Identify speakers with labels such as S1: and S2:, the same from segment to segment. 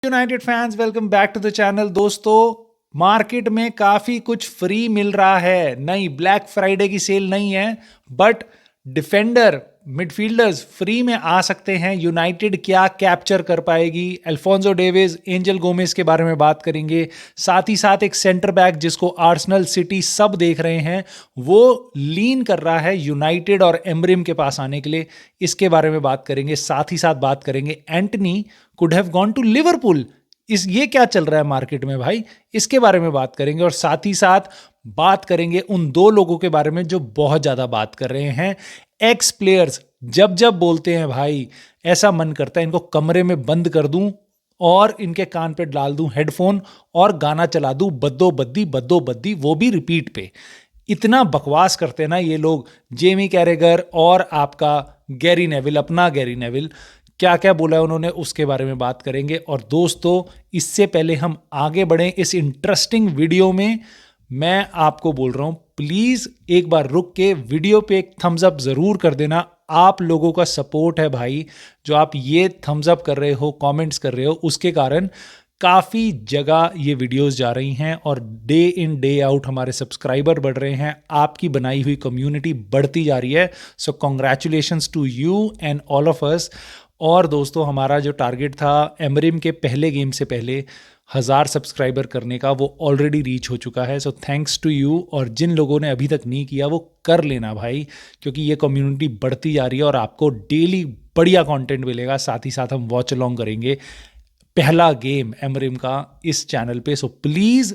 S1: United fans, welcome back to the channel. दोस्तों, market में काफी कुछ फ्री मिल रहा है। नहीं, ब्लैक फ्राइडे की सेल नहीं है, बट डिफेंडर मिडफील्डर्स फ्री में आ सकते हैं। यूनाइटेड क्या कैप्चर कर पाएगी? अल्फोंसो डेविस, एंजल गोमेज के बारे में बात करेंगे। साथ ही साथ एक सेंटर बैक जिसको आर्सेनल, सिटी सब देख रहे हैं, वो लीन कर रहा है यूनाइटेड और एमरिम के पास आने के लिए। इसके बारे में बात करेंगे। साथ ही साथ बात करेंगे Antony could have gone to Liverpool. ये क्या चल रहा है मार्केट में भाई, इसके बारे में बात करेंगे। और साथ ही साथ बात करेंगे उन दो लोगों के बारे में जो बहुत ज्यादा बात कर रहे हैं। एक्स प्लेयर्स जब जब बोलते हैं भाई, ऐसा मन करता है इनको कमरे में बंद कर दूं और इनके कान पे डाल दूं हेडफोन और गाना चला दूं बद्दो बद्दी, वो भी रिपीट पे। इतना बकवास करते हैं ना ये लोग। जेमी कैरेगर और आपका गैरी नेविल, अपना गैरी नेविल, क्या क्या बोला है उन्होंने, उसके बारे में बात करेंगे। और दोस्तों, इससे पहले हम आगे बढ़ें इस इंटरेस्टिंग वीडियो में, मैं आपको बोल रहा हूं, प्लीज एक बार रुक के वीडियो पे एक थम्स अप जरूर कर देना। आप लोगों का सपोर्ट है भाई, जो आप ये थम्स अप कर रहे हो, कमेंट्स कर रहे हो, उसके कारण काफ़ी जगह ये वीडियोस जा रही हैं और डे इन डे आउट हमारे सब्सक्राइबर बढ़ रहे हैं। आपकी बनाई हुई कम्युनिटी बढ़ती जा रही है। So congratulations to you and all of us. और दोस्तों, हमारा जो टारगेट था एमरिम के पहले गेम से पहले 1000 सब्सक्राइबर करने का, वो ऑलरेडी रीच हो चुका है। So thanks to you. और जिन लोगों ने अभी तक नहीं किया वो कर लेना भाई, क्योंकि ये कम्युनिटी बढ़ती जा रही है और आपको डेली बढ़िया कंटेंट मिलेगा। साथ ही साथ हम वॉच अलॉन्ग करेंगे पहला गेम एमरिम का इस चैनल पे। So please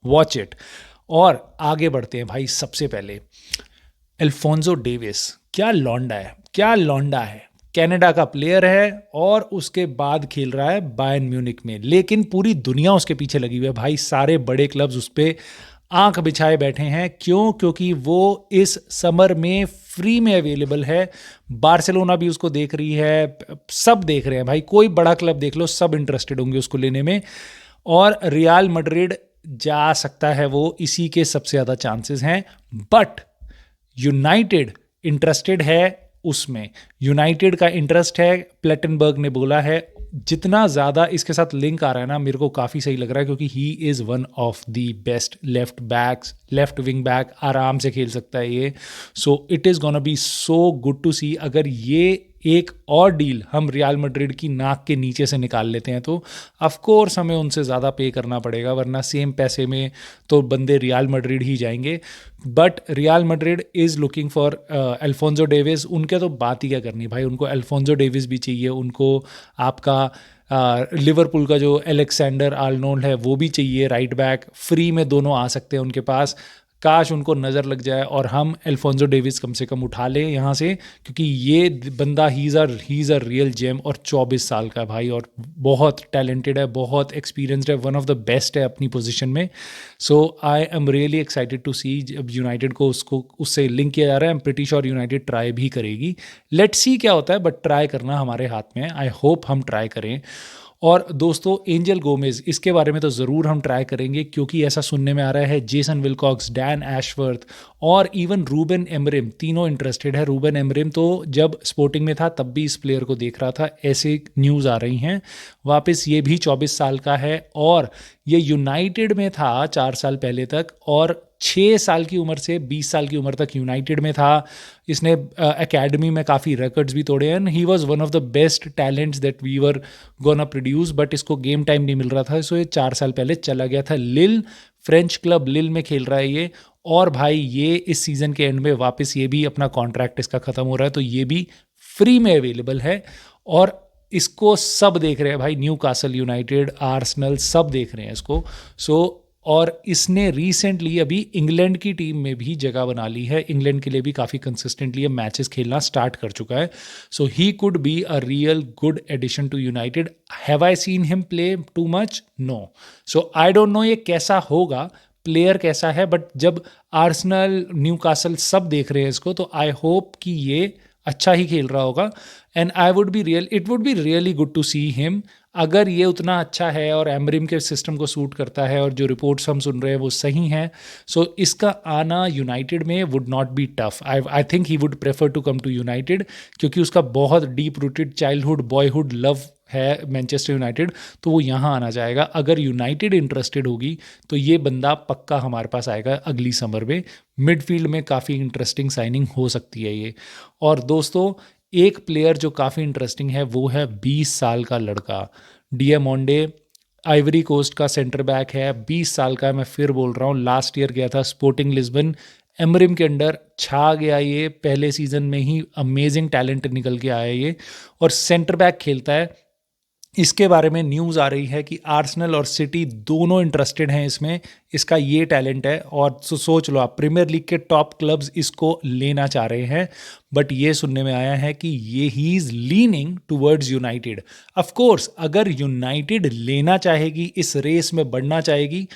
S1: watch it. और आगे बढ़ते हैं भाई। सबसे पहले अल्फोंसो डेविस, क्या लौंडा है। कनाडा का प्लेयर है और उसके बाद खेल रहा है बायर्न म्यूनिक में, लेकिन पूरी दुनिया उसके पीछे लगी हुई है भाई। सारे बड़े क्लब्स उस पर आंख बिछाए बैठे हैं। क्यों? क्योंकि वो इस समर में फ्री में अवेलेबल है। बार्सिलोना भी उसको देख रही है, सब देख रहे हैं भाई। कोई बड़ा क्लब देख लो, सब इंटरेस्टेड होंगे उसको लेने में। और रियल मैड्रिड जा सकता है वो, इसी के सबसे ज़्यादा चांसेस हैं। बट यूनाइटेड इंटरेस्टेड है उसमें। यूनाइटेड का इंटरेस्ट है, प्लेटनबर्ग ने बोला है। जितना ज़्यादा इसके साथ लिंक आ रहा है ना, मेरे को काफ़ी सही लग रहा है, क्योंकि he is one of the best left wing back. आराम से खेल सकता है ये। So it is gonna be so good to see. अगर ये एक और डील हम रियल मैड्रिड की नाक के नीचे से निकाल लेते हैं, तो ऑफ कोर्स हमें उनसे ज़्यादा पे करना पड़ेगा, वरना सेम पैसे में तो बंदे रियल मैड्रिड ही जाएंगे। But real Madrid is looking for Alfonso Davis. उनके तो बात ही क्या करनी भाई, उनको अल्फोंसो डेविस भी चाहिए, उनको आपका लिवरपूल का जो एलेक्सेंडर आर्नोल्ड है वो भी चाहिए, राइट बैक। फ्री में दोनों आ सकते हैं उनके पास। काश उनको नज़र लग जाए और हम अल्फोंसो डेविस कम से कम उठा लें यहाँ से, क्योंकि ये बंदा ही इज़ अ रियल जेम। और 24 साल का भाई, और बहुत टैलेंटेड है, बहुत एक्सपीरियंसड है, वन ऑफ द बेस्ट है अपनी पोजीशन में। So I am really excited to see जब यूनाइटेड को उससे लिंक किया जा रहा है। I am pretty sure United try भी करेगी। लेट्स सी क्या होता है, बट ट्राई करना हमारे हाथ में है। आई होप हम ट्राई करें। और दोस्तों, एंजल गोमेज, इसके बारे में तो ज़रूर हम ट्राई करेंगे, क्योंकि ऐसा सुनने में आ रहा है जेसन विलकॉक्स, डैन एशवर्थ और इवन रूबन एमरिम तीनों इंटरेस्टेड है। रूबन एमरिम तो जब स्पोर्टिंग में था तब भी इस प्लेयर को देख रहा था, ऐसे न्यूज़ आ रही हैं। वापस ये भी 24 साल का है और ये यूनाइटेड में था 4 साल पहले तक, और 6 साल की उम्र से 20 साल की उम्र तक यूनाइटेड में था। इसने एकेडमी में काफ़ी रिकॉर्ड्स भी तोड़े हैं। He was one of the best talents that we were gonna produce, but इसको गेम टाइम नहीं मिल रहा था, सो ये 4 साल पहले चला गया था लिल। फ्रेंच क्लब लिल में खेल रहा है ये। और भाई ये इस सीज़न के एंड में वापस, ये भी अपना कॉन्ट्रैक्ट इसका ख़त्म हो रहा है, तो ये भी फ्री में अवेलेबल है। और इसको सब देख रहे हैं भाई, न्यू कासल यूनाइटेड, आर्सेनल, सब देख रहे हैं इसको। सो और इसने रिसेंटली अभी इंग्लैंड की टीम में भी जगह बना ली है। इंग्लैंड के लिए भी काफ़ी कंसिस्टेंटली मैचेस खेलना स्टार्ट कर चुका है। So he could be a real good addition to United. Have I seen him play too much? No. So I don't know ये कैसा होगा, प्लेयर कैसा है, बट जब आर्सेनल, न्यूकासल सब देख रहे हैं इसको, तो आई होप कि ये अच्छा ही खेल रहा होगा। And it would be really good to see him. अगर ये उतना अच्छा है और एमरिम के सिस्टम को सूट करता है और जो रिपोर्ट्स हम सुन रहे हैं वो सही हैं, सो इसका आना यूनाइटेड में would not be tough. I think he would prefer to come to United, क्योंकि उसका बहुत deep rooted childhood boyhood love है मैनचेस्टर यूनाइटेड, तो वो यहाँ आना चाहेगा। अगर यूनाइटेड इंटरेस्टेड होगी तो ये बंदा पक्का हमारे पास आएगा अगली समर में। मिडफील्ड में काफ़ी इंटरेस्टिंग साइनिंग हो सकती है ये। और दोस्तों एक प्लेयर जो काफ़ी इंटरेस्टिंग है वो है 20 साल का लड़का डियामोंडे, आइवरी कोस्ट का सेंटर बैक है, 20 साल का है। मैं फिर बोल रहा हूँ, लास्ट ईयर गया था स्पोर्टिंग लिस्बन, एमरिम के अंडर छा गया ये, पहले सीजन में ही अमेजिंग टैलेंट निकल के आया ये, और सेंटर बैक खेलता है। इसके बारे में न्यूज़ आ रही है कि आर्सेनल और सिटी दोनों इंटरेस्टेड हैं इसमें। इसका ये टैलेंट है, और सोच लो आप, प्रीमियर लीग के टॉप क्लब्स इसको लेना चाह रहे हैं। बट ये सुनने में आया है कि ये he is leaning towards United. Of course अगर यूनाइटेड लेना चाहेगी, इस रेस में बढ़ना चाहेगी,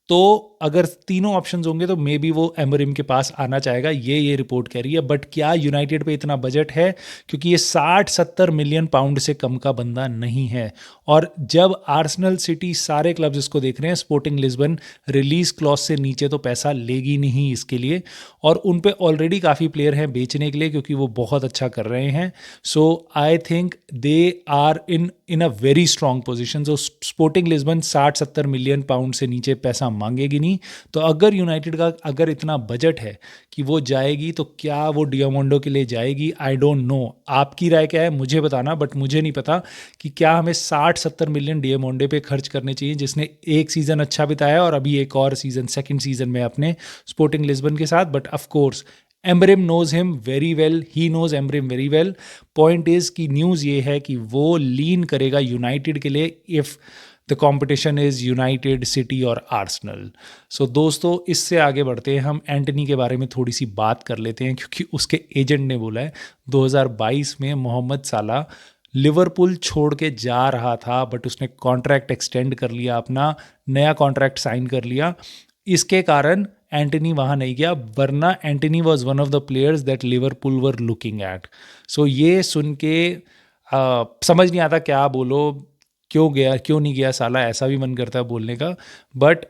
S1: तो अगर तीनों ऑप्शंस होंगे तो मे बी वो एमरिम के पास आना चाहेगा, ये रिपोर्ट कह रही है। बट क्या यूनाइटेड पे इतना बजट है? क्योंकि ये 60-70 मिलियन पाउंड से कम का बंदा नहीं है। और जब आर्सेनल, सिटी, सारे क्लब्स इसको देख रहे हैं, स्पोर्टिंग लिस्बन रिलीज क्लॉज से नीचे तो पैसा लेगी नहीं इसके लिए। और उन पे ऑलरेडी काफ़ी प्लेयर हैं बेचने के लिए, क्योंकि वो बहुत अच्छा कर रहे हैं। So I think they are in a very strong position. So Sporting Lisbon 60-70 million pound से नीचे पैसा मांगेगी नहीं। तो अगर यूनाइटेड का अगर इतना बजट है कि वो जाएगी, तो क्या वो डियामोंडो के लिए जाएगी? आई डोंट नो। आपकी राय क्या है मुझे बताना, बट मुझे नहीं पता कि क्या हमें 60-70 मिलियन डियामोंडे पे खर्च करने चाहिए, जिसने एक सीज़न अच्छा बिताया और अभी एक और सीज़न, सेकंड सीज़न में अपने स्पोर्टिंग लिस्बन के साथ। But of course Amorim knows him very well, he knows Amorim very well. Point is कि न्यूज़ ये है कि वो लीन करेगा यूनाइटेड के लिए if the competition is United, City और आर्सेनल। सो दोस्तों इससे आगे बढ़ते हैं, हम एंटनी के बारे में थोड़ी सी बात कर लेते हैं, क्योंकि उसके एजेंट ने बोला है 2022 में मोहम्मद साला लिवरपूल छोड़ के जा रहा था, बट उसने कॉन्ट्रैक्ट एक्सटेंड कर लिया, अपना नया कॉन्ट्रैक्ट साइन कर लिया। इसके कारण एंटनी वहाँ नहीं गया, वरना Antony was one of the players that Liverpool were looking at. So ये सुन के समझ नहीं आता क्या बोलो, क्यों गया क्यों नहीं गया साला, ऐसा भी मन करता है बोलने का। बट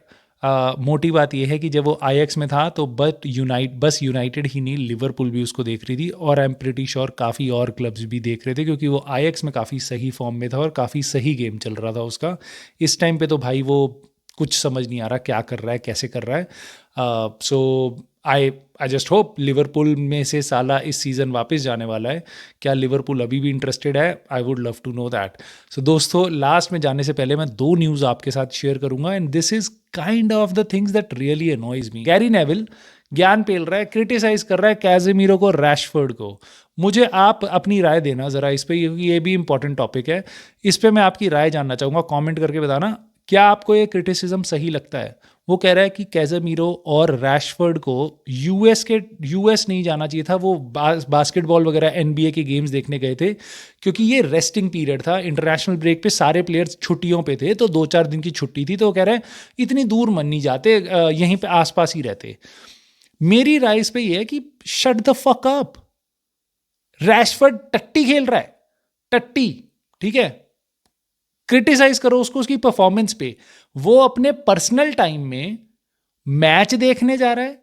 S1: मोटी बात यह है कि जब वो आईएक्स में था तो बस यूनाइटेड ही नहीं, लिवरपूल भी उसको देख रही थी, और आई एम प्रिटी श्योर काफ़ी और क्लब्स भी देख रहे थे, क्योंकि वो आईएक्स में काफ़ी सही फॉर्म में था और काफ़ी सही गेम चल रहा था उसका। इस टाइम पे तो भाई वो कुछ समझ नहीं आ रहा क्या कर रहा है, कैसे कर रहा है। सो आई जस्ट होप लिवरपूल में से साला इस सीज़न वापस जाने वाला है। क्या लिवरपूल अभी भी इंटरेस्टेड है? I would love to know that. So दोस्तों लास्ट में जाने से पहले मैं 2 न्यूज़ आपके साथ शेयर करूंगा, and this is kind of the things that really annoys me. Gary Neville ज्ञान पेल रहा है, क्रिटिसाइज कर रहा है कैजेमीरो को, रैशफोर्ड को। मुझे आप अपनी राय देना ज़रा इस पर, क्योंकि ये भी इंपॉर्टेंट टॉपिक है। इस पर मैं आपकी राय जानना चाहूँगा, कमेंट करके बताना क्या आपको ये क्रिटिसिज्म सही लगता है। वो कह रहा है कि कैजेमीरो और रैशफोर्ड को यूएस नहीं जाना चाहिए था, वो बास्केटबॉल वगैरह एनबीए के गेम्स देखने गए थे, क्योंकि ये रेस्टिंग पीरियड था, इंटरनेशनल ब्रेक पे सारे प्लेयर्स छुट्टियों पे थे, तो 2-4 दिन की छुट्टी थी। तो वो कह रहे हैं इतनी दूर मन नहीं जाते, यहीं पे आसपास ही रहते। मेरी राय इस पे ये है कि shut the fuck up. Rashford टट्टी खेल रहा है, टट्टी, ठीक है, क्रिटिसाइज करो उसको उसकी परफॉर्मेंस पे। वो अपने पर्सनल टाइम में मैच देखने जा रहा है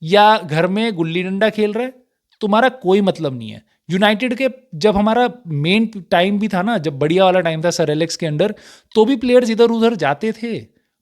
S1: या घर में गुल्ली डंडा खेल रहा है, तुम्हारा कोई मतलब नहीं है। यूनाइटेड के जब हमारा मेन टाइम भी था ना, जब बढ़िया वाला टाइम था सर एलेक्स के अंडर, तो भी प्लेयर्स इधर उधर जाते थे,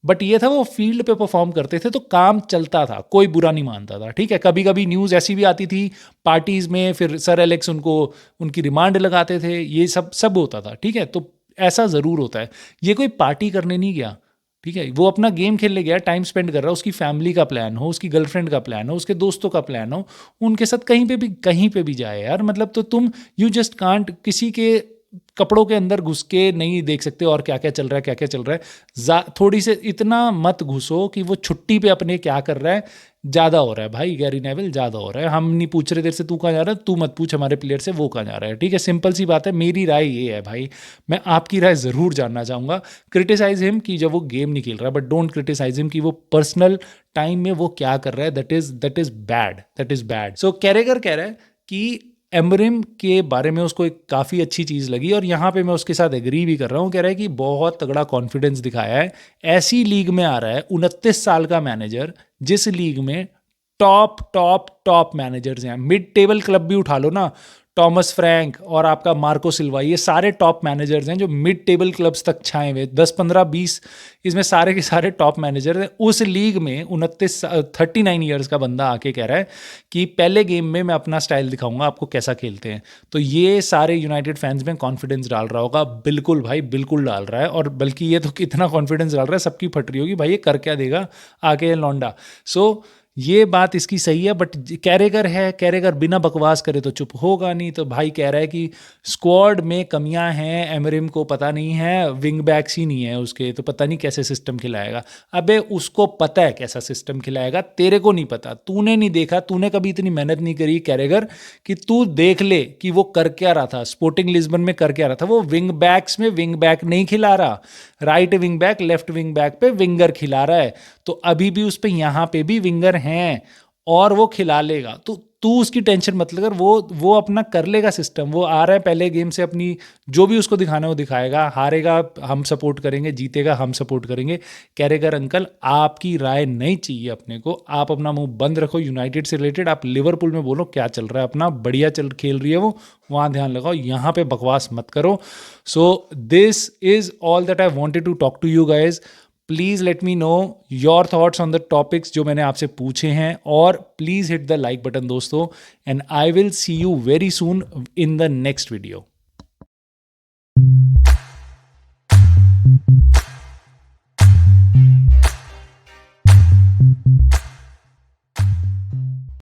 S1: बट ये था वो फील्ड पे परफॉर्म करते थे, तो काम चलता था, कोई बुरा नहीं मानता था, ठीक है। कभी कभी न्यूज़ ऐसी भी आती थी पार्टीज में, फिर सर एलेक्स उनको उनकी रिमांड लगाते थे, ये सब होता था, ठीक है। तो ऐसा ज़रूर होता है। ये कोई पार्टी करने नहीं गया, ठीक है, वो अपना गेम खेलने गया, टाइम स्पेंड कर रहा है, उसकी फैमिली का प्लान हो, उसकी गर्लफ्रेंड का प्लान हो, उसके दोस्तों का प्लान हो, उनके साथ कहीं पे भी जाए यार। मतलब तो तुम यू जस्ट कांट किसी के कपड़ों के अंदर घुस के नहीं देख सकते और क्या क्या चल रहा है, क्या क्या चल रहा है। थोड़ी से इतना मत घुसो कि वो छुट्टी पे अपने क्या कर रहा है, ज़्यादा हो रहा है भाई गैरी नेविल, ज़्यादा हो रहा है। हम नहीं पूछ रहे तेरे से तू कहाँ जा रहा है, तू मत पूछ हमारे प्लेयर से वो कहाँ जा रहा है, ठीक है। सिंपल सी बात है, मेरी राय ये है भाई, मैं आपकी राय ज़रूर जानना चाहूँगा। क्रिटिसाइज हिम कि जब वो गेम नहीं खेल रहा, बट डोंट क्रिटिसाइज हिम कि वो पर्सनल टाइम में वो क्या कर रहा है, दैट इज़ बैड। सो कैरेगर कह रहा है कि एमरिम के बारे में उसको एक काफ़ी अच्छी चीज़ लगी, और यहाँ पे मैं उसके साथ एग्री भी कर रहा हूँ। कह रहा है कि बहुत तगड़ा कॉन्फिडेंस दिखाया है, ऐसी लीग में आ रहा है 29 साल का मैनेजर, जिस लीग में टॉप मैनेजर्स हैं, मिड टेबल क्लब भी उठा लो ना, टॉमस फ्रैंक और आपका मार्को सिल्वा, ये सारे टॉप मैनेजर्स हैं जो मिड टेबल क्लब्स तक छाए हुए, 10 15 20 इसमें सारे के सारे टॉप मैनेजर हैं। उस लीग में 39 ईयर्स का बंदा आके कह रहा है कि पहले गेम में मैं अपना स्टाइल दिखाऊंगा आपको कैसा खेलते हैं। तो ये सारे यूनाइटेड फैंस में कॉन्फिडेंस डाल रहा होगा, बिल्कुल भाई बिल्कुल डाल रहा है। और बल्कि ये तो कितना कॉन्फिडेंस डाल रहा है, सबकी फट रही होगी भाई ये कर क्या देगा आके लौंडा। सो ये बात इसकी सही है, बट कैरेगर है, कैरेगर बिना बकवास करे तो चुप होगा नहीं। तो भाई कह रहा है कि स्क्वाड में कमियां हैं, एमरिम को पता नहीं है, विंग बैक्स ही नहीं है उसके, तो पता नहीं कैसे सिस्टम खिलाएगा। अबे उसको पता है कैसा सिस्टम खिलाएगा, तेरे को नहीं पता, तूने नहीं देखा, तूने कभी इतनी मेहनत नहीं करी कैरेगर कि तू देख ले कि वो कर क्या रहा था, स्पोर्टिंग लिस्बन में कर क्या रहा था। वो विंग बैक्स में विंग बैक नहीं खिला रहा, right wing back left wing back पे विंगर खिला रहा है। तो अभी भी उस पे यहाँ पे भी विंगर हैं और वो खिला लेगा, तो तू उसकी टेंशन मत लेकर, वो अपना कर लेगा सिस्टम। वो आ रहा है पहले गेम से, अपनी जो भी उसको दिखाना है वो दिखाएगा, हारेगा हम सपोर्ट करेंगे, जीतेगा हम सपोर्ट करेंगे। कैरेगर अंकल आपकी राय नहीं चाहिए अपने को, आप अपना मुंह बंद रखो यूनाइटेड से रिलेटेड। आप लिवरपूल में बोलो क्या चल रहा है, अपना बढ़िया खेल रही है वो, वहाँ ध्यान लगाओ, यहाँ पे बकवास मत करो। So this is all that I wanted to talk to you guys. Please let me know your thoughts on the topics जो मैंने आपसे पूछे हैं, और please hit the like button दोस्तों, and I will see you very soon in the next video.